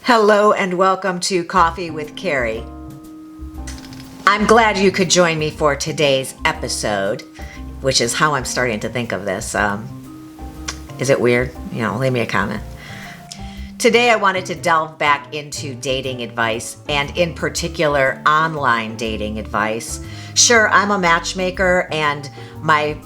Hello and welcome to Coffee with Carey. I'm glad you could join me for today's episode, which is how I'm starting to think of this. Is it weird? Leave me a comment. Today I wanted to delve back into dating advice, and in particular online dating advice. Sure, I'm a matchmaker, and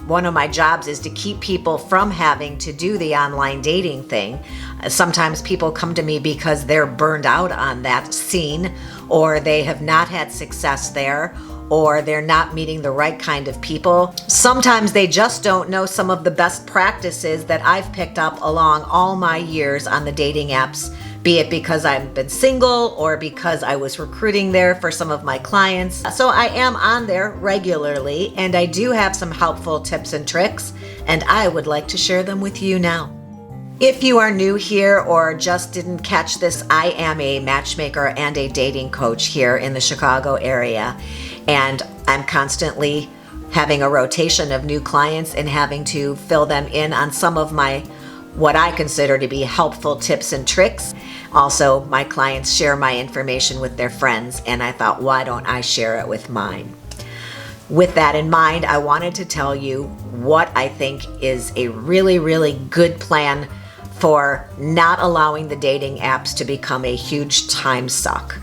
one of my jobs is to keep people from having to do the online dating thing. Sometimes people come to me because they're burned out on that scene, or they have not had success there, or they're not meeting the right kind of people. Sometimes they just don't know some of the best practices that I've picked up along all my years on the dating apps, be it because I've been single or because I was recruiting there for some of my clients. So I am on there regularly, and I do have some helpful tips and tricks, and I would like to share them with you now. If you are new here or just didn't catch this, I am a matchmaker and a dating coach here in the Chicago area, and I'm constantly having a rotation of new clients and having to fill them in on some of my what I consider to be helpful tips and tricks. Also, my clients share my information with their friends, and I thought, why don't I share it with mine? With that in mind, I wanted to tell you what I think is a really, really good plan for not allowing the dating apps to become a huge time suck.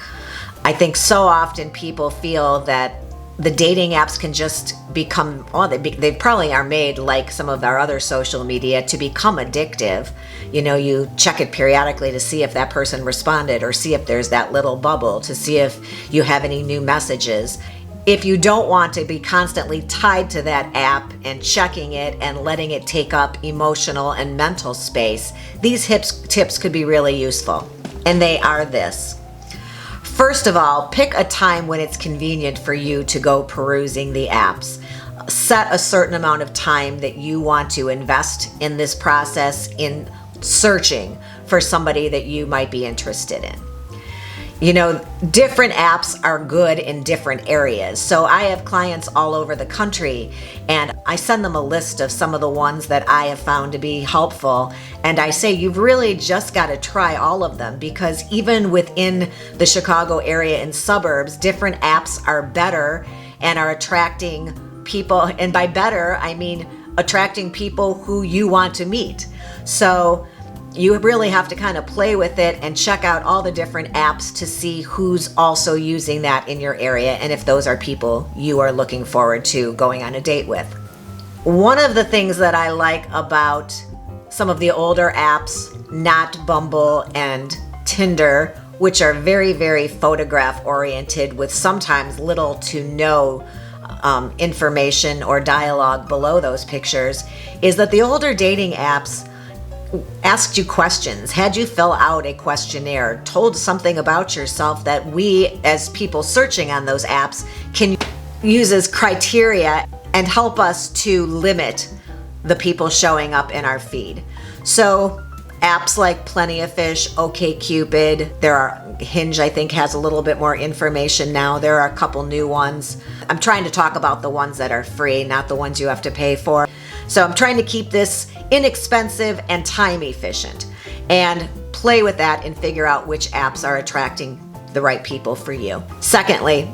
I think so often people feel that the dating apps can just become, they probably are made like some of our other social media to become addictive. You check it periodically to see if that person responded, or see if there's that little bubble, to see if you have any new messages. If you don't want to be constantly tied to that app and checking it and letting it take up emotional and mental space, these tips could be really useful. And they are this. First of all, pick a time when it's convenient for you to go perusing the apps. Set a certain amount of time that you want to invest in this process, in searching for somebody that you might be interested in. Different apps are good in different areas. So I have clients all over the country, and I send them a list of some of the ones that I have found to be helpful. And I say, you've really just got to try all of them, because even within the Chicago area and suburbs, different apps are better and are attracting people. And by better, I mean attracting people who you want to meet. So you really have to kind of play with it and check out all the different apps to see who's also using that in your area, and if those are people you are looking forward to going on a date with. One of the things that I like about some of the older apps, not Bumble and Tinder, which are very, very photograph oriented with sometimes little to no information or dialogue below those pictures, is that the older dating apps asked you questions, had you fill out a questionnaire, told something about yourself that we as people searching on those apps can use as criteria and help us to limit the people showing up in our feed. So apps like Plenty of Fish, OkCupid, Hinge, I think, has a little bit more information now. There are a couple new ones. I'm trying to talk about the ones that are free, not the ones you have to pay for. So I'm trying to keep this inexpensive and time efficient, and play with that and figure out which apps are attracting the right people for you. Secondly,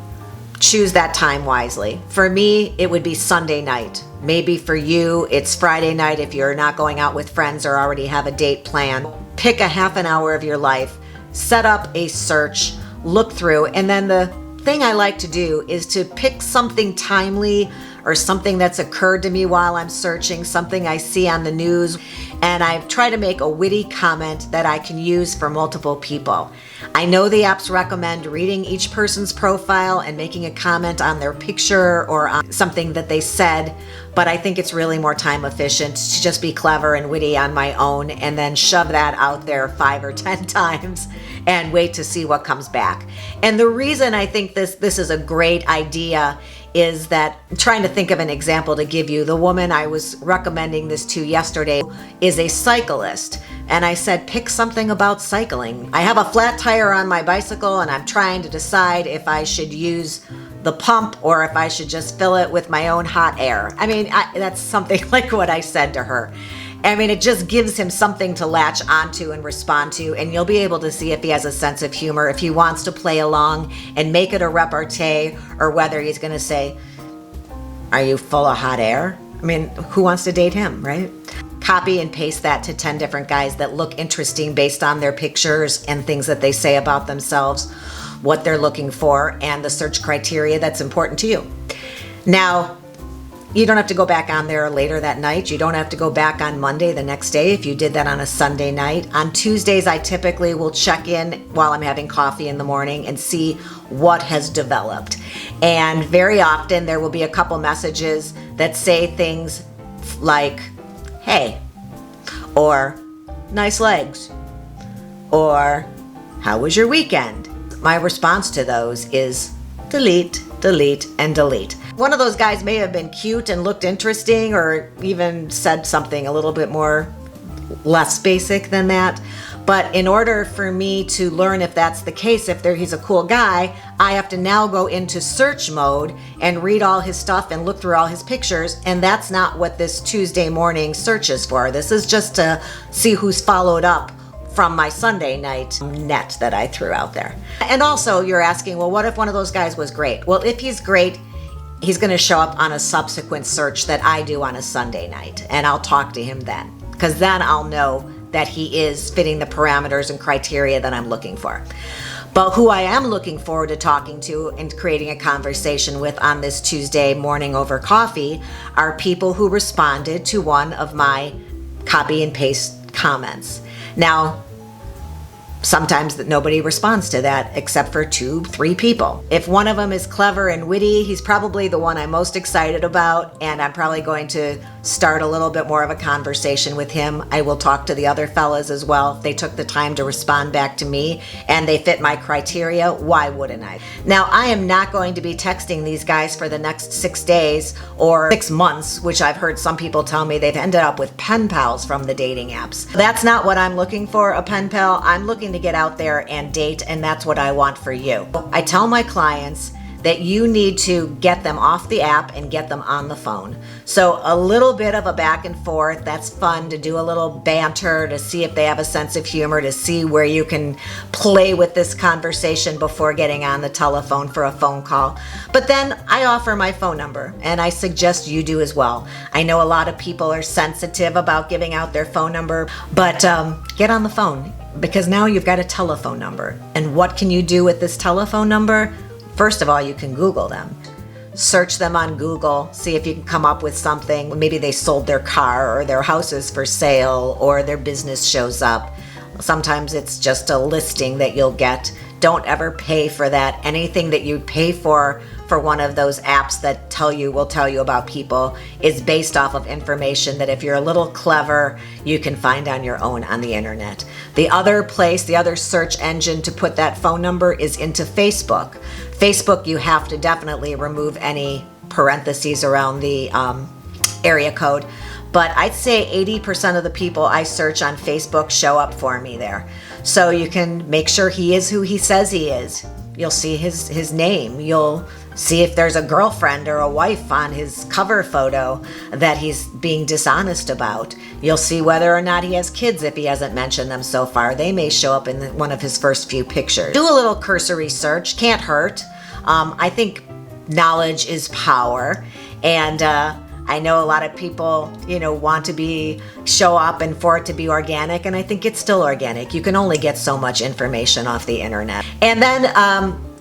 choose that time wisely. For me, it would be Sunday night. Maybe for you, it's Friday night if you're not going out with friends or already have a date planned. Pick a half an hour of your life, set up a search, look through, and then the thing I like to do is to pick something timely or something that's occurred to me while I'm searching, something I see on the news, and I try to make a witty comment that I can use for multiple people. I know the apps recommend reading each person's profile and making a comment on their picture or on something that they said, but I think it's really more time efficient to just be clever and witty on my own and then shove that out there 5 or 10 times and wait to see what comes back. And the reason I think this is a great idea is that, I'm trying to think of an example to give you. The woman I was recommending this to yesterday is a cyclist, and I said, pick something about cycling. I have a flat tire on my bicycle, and I'm trying to decide if I should use the pump or if I should just fill it with my own hot air. I mean, that's something like what I said to her. I mean, it just gives him something to latch onto and respond to, and you'll be able to see if he has a sense of humor, if he wants to play along and make it a repartee, or whether he's going to say, "Are you full of hot air?" I mean, who wants to date him, right? Copy and paste that to 10 different guys that look interesting based on their pictures and things that they say about themselves, what they're looking for, and the search criteria that's important to you. Now, you don't have to go back on there later that night. You don't have to go back on Monday the next day if you did that on a Sunday night. On Tuesdays, I typically will check in while I'm having coffee in the morning and see what has developed. And very often there will be a couple messages that say things like, "Hey," or "Nice legs," or "How was your weekend?" My response to those is delete, delete, and delete. One of those guys may have been cute and looked interesting, or even said something a little bit more less basic than that. But in order for me to learn if that's the case, if he's a cool guy, I have to now go into search mode and read all his stuff and look through all his pictures. And that's not what this Tuesday morning search is for. This is just to see who's followed up from my Sunday night net that I threw out there. And also you're asking, well, what if one of those guys was great? Well, if he's great, he's going to show up on a subsequent search that I do on a Sunday night, and I'll talk to him then, because then I'll know that he is fitting the parameters and criteria that I'm looking for. But who I am looking forward to talking to and creating a conversation with on this Tuesday morning over coffee are people who responded to one of my copy and paste comments. Now, sometimes that nobody responds to that except for 2-3 people. If one of them is clever and witty, he's probably the one I'm most excited about, and I'm probably going to start a little bit more of a conversation with him. I will talk to the other fellas as well. If they took the time to respond back to me and they fit my criteria, why wouldn't I? Now, I am not going to be texting these guys for the next 6 days or 6 months, which I've heard some people tell me they've ended up with pen pals from the dating apps. That's not what I'm looking for, a pen pal. I'm looking to get out there and date, and that's what I want for you. I tell my clients that you need to get them off the app and get them on the phone. So a little bit of a back and forth, that's fun to do, a little banter to see if they have a sense of humor, to see where you can play with this conversation before getting on the telephone for a phone call. But then I offer my phone number, and I suggest you do as well. I know a lot of people are sensitive about giving out their phone number, but get on the phone, because now you've got a telephone number. And what can you do with this telephone number? First of all, you can Google them. Search them on Google, see if you can come up with something. Maybe they sold their car, or their house is for sale, or their business shows up. Sometimes it's just a listing that you'll get. Don't ever pay for that. Anything that you pay for one of those apps that will tell you about people is based off of information that if you're a little clever, you can find on your own on the internet. The other search engine to put that phone number is into Facebook. Facebook, you have to definitely remove any parentheses around the area code. But I'd say 80% of the people I search on Facebook show up for me there. So you can make sure he is who he says he is. You'll see his name. You'll see if there's a girlfriend or a wife on his cover photo that he's being dishonest about. You'll see whether or not he has kids if he hasn't mentioned them so far. They may show up in one of his first few pictures. Do a little cursory search. Can't hurt. I think knowledge is power. And I know a lot of people, want to show up and for it to be organic, and I think it's still organic. You can only get so much information off the internet. And then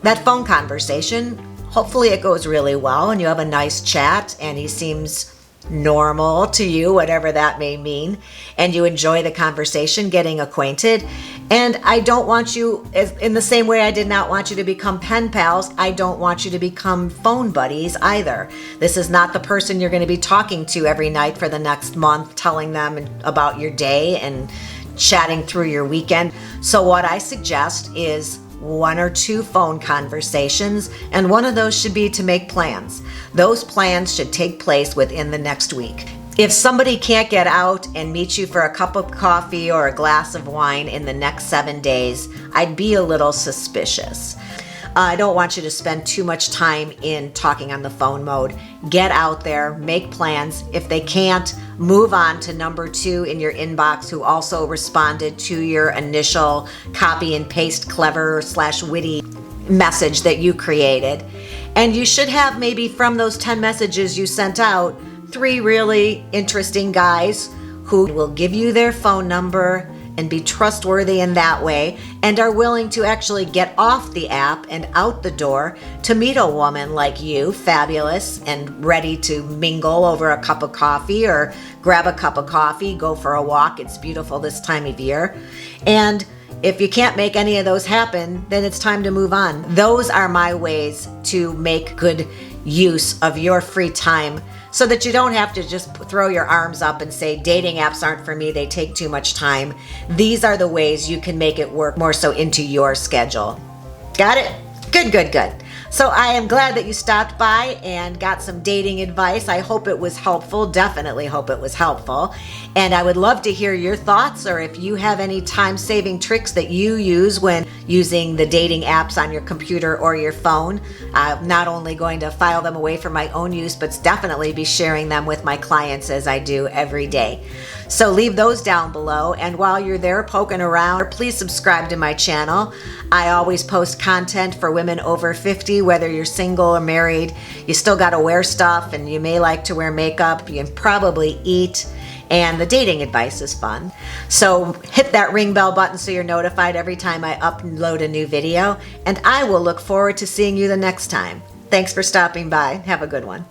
that phone conversation, hopefully it goes really well and you have a nice chat and he seems normal to you, whatever that may mean, and you enjoy the conversation, getting acquainted. And I don't want you, in the same way I did not want you to become pen pals, I don't want you to become phone buddies either. This is not the person you're going to be talking to every night for the next month, telling them about your day and chatting through your weekend. So what I suggest is 1 or 2 phone conversations, and one of those should be to make plans. Those plans should take place within the next week. If somebody can't get out and meet you for a cup of coffee or a glass of wine in the next 7 days, I'd be a little suspicious. I don't want you to spend too much time in talking on the phone mode. Get out there, make plans. If they can't, move on to number 2 in your inbox who also responded to your initial copy and paste clever/witty message that you created. And you should have, maybe from those 10 messages you sent out, 3 really interesting guys who will give you their phone number and be trustworthy in that way, and are willing to actually get off the app and out the door to meet a woman like you, fabulous and ready to mingle over a cup of coffee, or grab a cup of coffee, go for a walk. It's beautiful this time of year. And if you can't make any of those happen, then it's time to move on. Those are my ways to make good use of your free time, so that you don't have to just throw your arms up and say, dating apps aren't for me, they take too much time. These are the ways you can make it work more so into your schedule. Got it? Good, good, good. So I am glad that you stopped by and got some dating advice. I hope it was helpful. Definitely hope it was helpful. And I would love to hear your thoughts, or if you have any time-saving tricks that you use when using the dating apps on your computer or your phone. I'm not only going to file them away for my own use, but definitely be sharing them with my clients as I do every day. So leave those down below. And while you're there poking around, please subscribe to my channel. I always post content for women over 50, whether you're single or married. You still got to wear stuff, and you may like to wear makeup. You can probably eat. And the dating advice is fun. So hit that ring bell button so you're notified every time I upload a new video. And I will look forward to seeing you the next time. Thanks for stopping by. Have a good one.